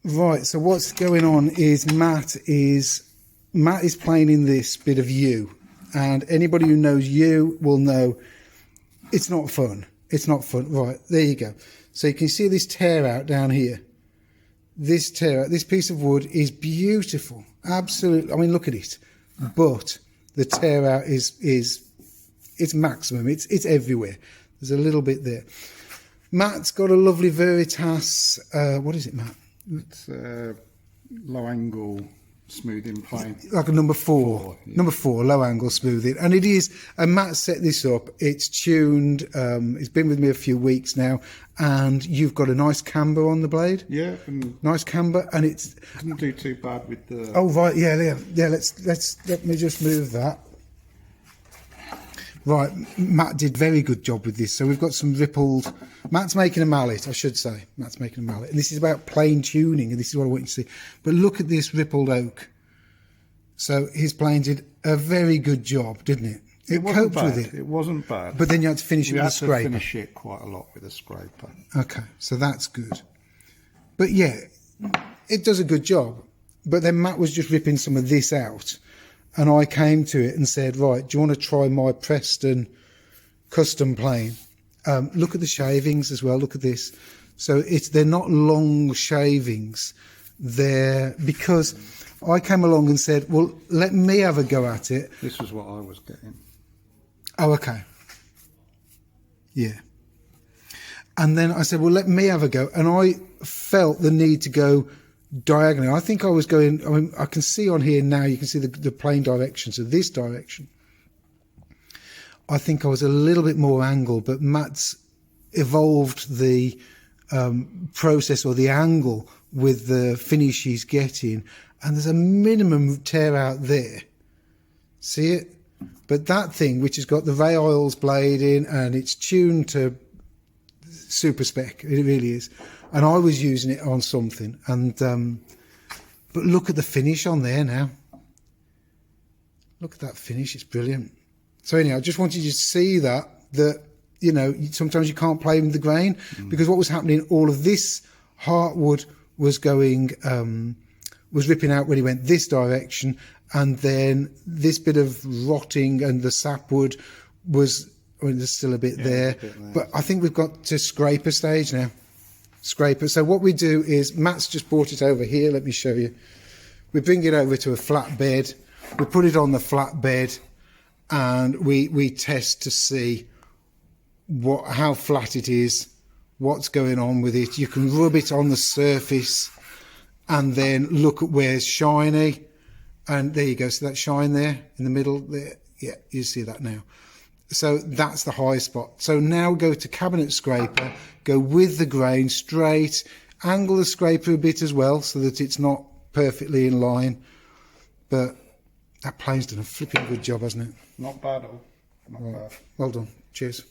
Right, so what's going on is Matt is planing this bit of yew, and anybody who knows yew will know it's not fun. It's not fun. Right, there you go. So you can see this tear out down here. This tear out, this piece of wood is beautiful. Absolutely. I mean, look at it. But the tear out is it's maximum. It's everywhere. There's a little bit there. Matt's got a lovely Veritas. What is it, Matt? It's low angle smoothing plane. Like a number 4. Yeah. Number 4, low angle smoothing. And it is, and Matt set this up. It's tuned. It's been with me a few weeks now. And you've got a nice camber on the blade. Yeah. Nice camber. And it's... Didn't do too bad with the... Oh, right. Yeah. Let me just move that. Right, Matt did a very good job with this. So we've got some rippled... Matt's making a mallet, I should say. Matt's making a mallet. And this is about plane tuning, and this is what I want you to see. But look at this rippled oak. So his plane did a very good job, didn't it? It coped with it. It wasn't bad. But then you had to finish it with a scraper. We had to finish it quite a lot with a scraper. Okay, so that's good. But yeah, it does a good job. But then Matt was just ripping some of this out. And I came to it and said, right, do you want to try my Preston Custom plane? Look at the shavings as well. Look at this. So they're not long shavings. They're because I came along and said, well, let me have a go at it. This was what I was getting. Oh, okay. Yeah. And then I said, well, let me have a go. And I felt the need to go diagonally. I think I was going, I mean, I can see on here now, you can see the plane direction, so this direction. I think I was a little bit more angled, but Matt's evolved the process or the angle with the finish he's getting, and there's a minimum tear out there. See it? But that thing, which has got the Ray Oils blade in, and it's tuned to super spec, it really is. And I was using it on something, and but look at the finish on there now. Look at that finish, it's brilliant. So anyhow, I just wanted you to see that you know, sometimes you can't play with the grain, because what was happening, all of this heartwood was going, was ripping out when he went this direction, and then this bit of rotting and the sapwood was, I mean, there's still a bit there, but I think we've got to scraper stage now. Scraper. So what we do is, Matt's just brought it over here. Let me show you. We bring it over to a flat bed. We put it on the flat bed, and we test to see how flat it is, what's going on with it. You can rub it on the surface, and then look at where's shiny. And there you go. See that shine there in the middle there? Yeah, you see that now. So that's the high spot. So now go to cabinet scraper, go with the grain straight, angle the scraper a bit as well so that it's not perfectly in line. But that plane's done a flipping good job, hasn't it? Not bad at all. Not bad. Well done. Cheers.